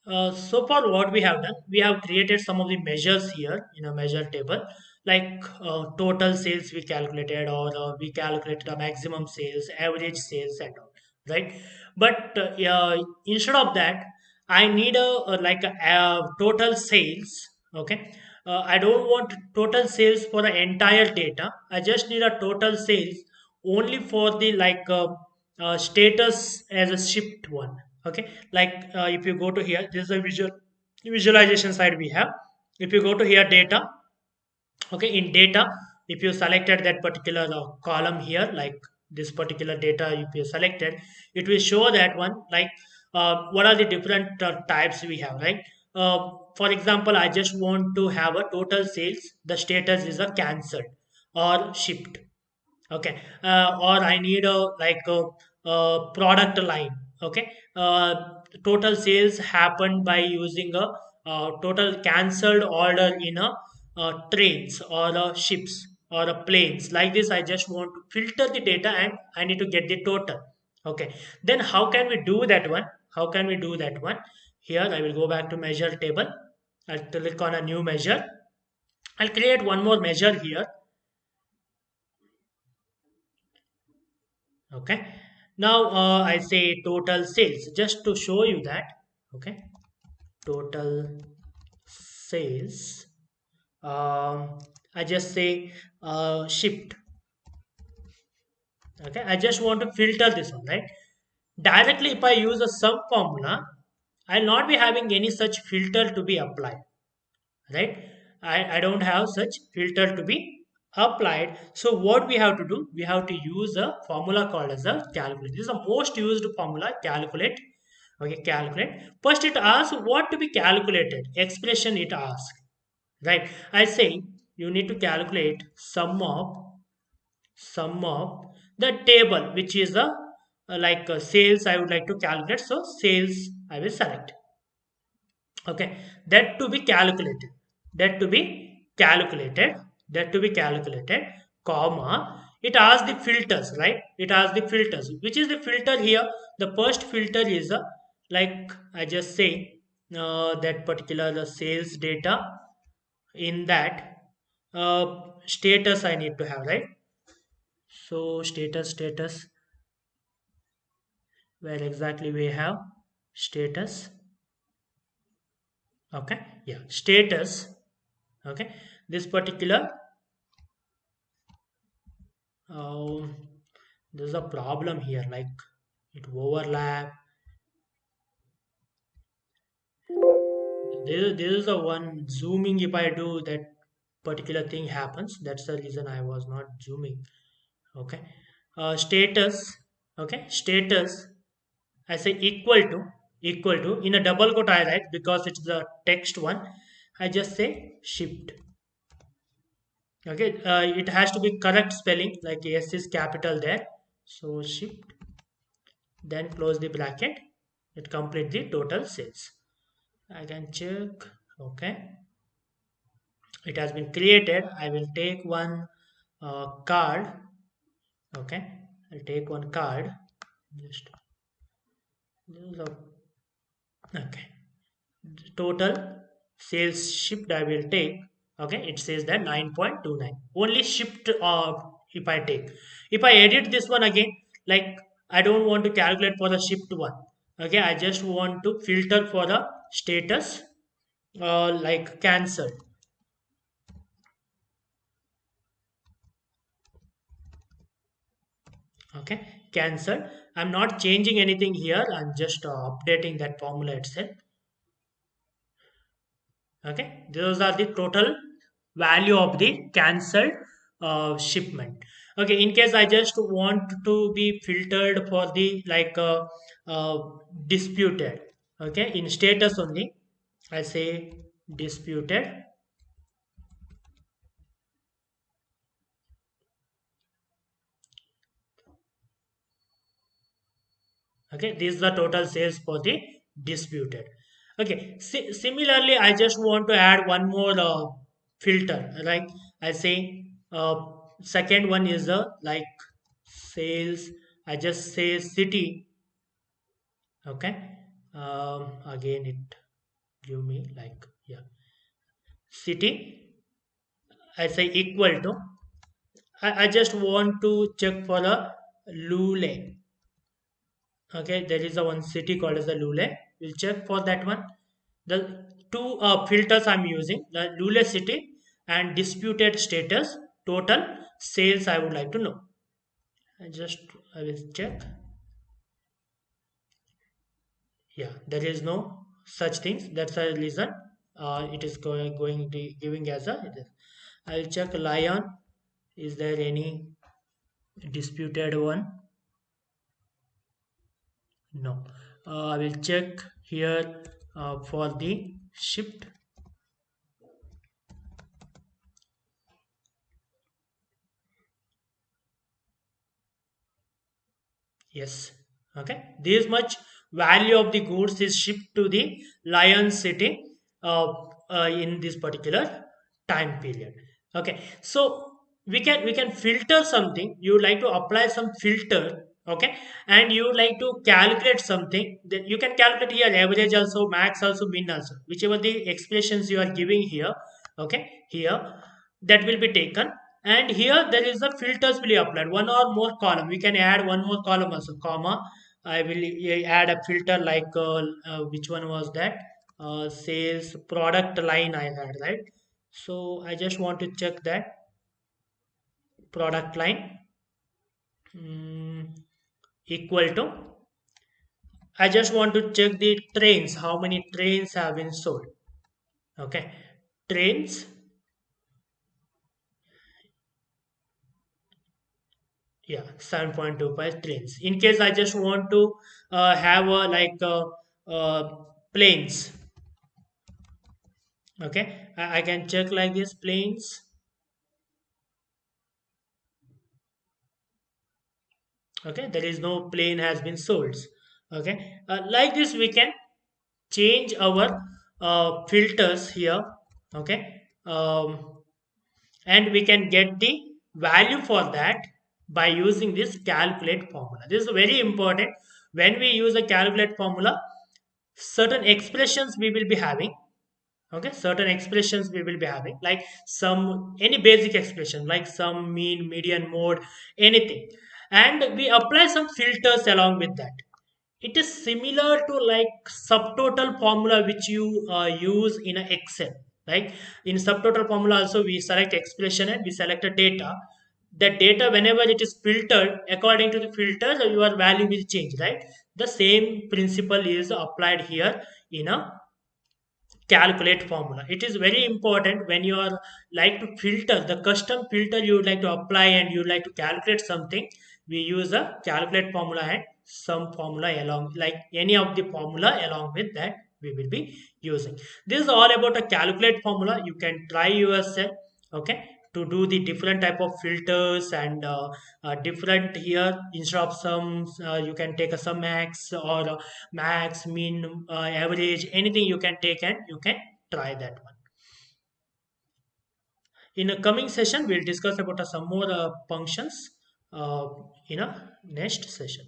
So far, what we have done, we have created some of the measures here in a measure table, like total sales we calculated, or we calculated a maximum sales, average sales, and all, right? But instead of that, I need a total sales. Okay, I don't want total sales for the entire data. I just need a total sales only for the status as a shipped one. Okay, if you go to here, this is a visualization side we have. If you go to here, data. Okay, in data, if you selected that particular column here, like this particular data, if you selected, it will show that one, like what are the different types we have, right? uh, for example, I just want to have a total sales, the status is a cancelled or shipped. Okay, or I need a product line. Okay, total sales happened by using a total cancelled order in a trains or a ships or a planes. Like this, I just want to filter the data and I need to get the total. Okay, then how can we do that one? How can we do that one? Here I will go back to measure table. I'll click on a new measure. I'll create one more measure here. Okay, now I say total sales just to show you that. Okay, total sales, I just say shipped. Okay, I just want to filter this one, right? Directly if I use a sum formula, I'll not be having any such filter to be applied, right? I don't have such filter to be applied. So what we have to do, we have to use a formula called as a calculate. This is the most used formula, calculate. Okay, calculate. First it asks what to be calculated, expression it asks, right? I say you need to calculate sum of the table, which is a sales I would like to calculate. So sales I will select. Okay, that to be calculated, that to be calculated, that to be calculated, comma, it has the filters, right? It has the filters. Which is the filter here? The first filter is like I just say that particular sales data. In that status I need to have, right? So status, where exactly we have status. Okay, yeah, status. Okay, this particular uh, there's a problem here, like it overlap. This is the one zooming. If I do that particular thing happens, that's the reason I was not zooming. Okay, status. Okay, status, I say equal to in a double quote I write because it's the text one. I just say shipped. Okay, it has to be correct spelling, like s is capital there. So shipped, then close the bracket. It complete the total sales. I can check. Okay, it has been created. I will take one card. Okay, I'll take one card. Just okay. Total sales shipped I will take. Okay, it says that 9.29 only shipped. If I take, if I edit this one again, like I don't want to calculate for the shipped one. Okay, I just want to filter for the status, like cancelled. Okay, cancelled. I'm not changing anything here, I'm just updating that formula itself. Okay, those are the total value of the cancelled shipment. Okay, in case I just want to be filtered for the uh, disputed. Okay, in status only I say disputed. Okay, this is the total sales for the disputed. Okay, similarly I just want to add one more filter, like I say uh, second one is like sales. I just say city. Okay, again it. give me like, yeah, city. I say equal to, I just want to check for a Lule. Okay, there is a one city called as the Lule. We'll check for that one. The two filters I'm using, the Lule city and disputed status, total sales I would like to know. I will check. Yeah, there is no such things. That's a reason. It is going to giving as a. It is. I'll check lion. Is there any disputed one? No. I will check here for the shipped. Yes. Okay. This much value of the goods is shipped to the Lion City in this particular time period. Okay. So we can filter something. You would like to apply some filter. Okay, and you would like to calculate something. Then you can calculate here average also, max also, min also, whichever the expressions you are giving here. Okay, here that will be taken, and here there is a filters will be applied, one or more column. We can add one more column also, comma. I will add a filter like which one was that, sales product line I had, right? So I just want to check that product line, mm, equal to, I just want to check the trains, how many trains have been sold. Okay, trains. Yeah, 7.25 trains. In case I just want to have a like planes. Okay, I can check like this planes. Okay, there is no plane has been sold. Okay, like this we can change our filters here. Okay, and we can get the value for that by using this calculate formula. This is very important. When we use a calculate formula, certain expressions we will be having. Okay, certain expressions we will be having, like some any basic expression like sum, mean, median, mode, anything, and we apply some filters along with that. It is similar to like subtotal formula which you use in a Excel. Like in subtotal formula also we select expression and we select a data. That data whenever it is filtered according to the filters, your value will change, right? The same principle is applied here in a calculate formula. It is very important when you are like to filter the custom filter you would like to apply and you would like to calculate something. We use a calculate formula and some formula along, like any of the formula along with that we will be using. This is all about a calculate formula. You can try yourself. Okay, to do the different type of filters and different here, instead of sums you can take a sum max or max, mean, average, anything you can take and you can try that one. In a coming session, we'll discuss about some more functions uh, in a next session.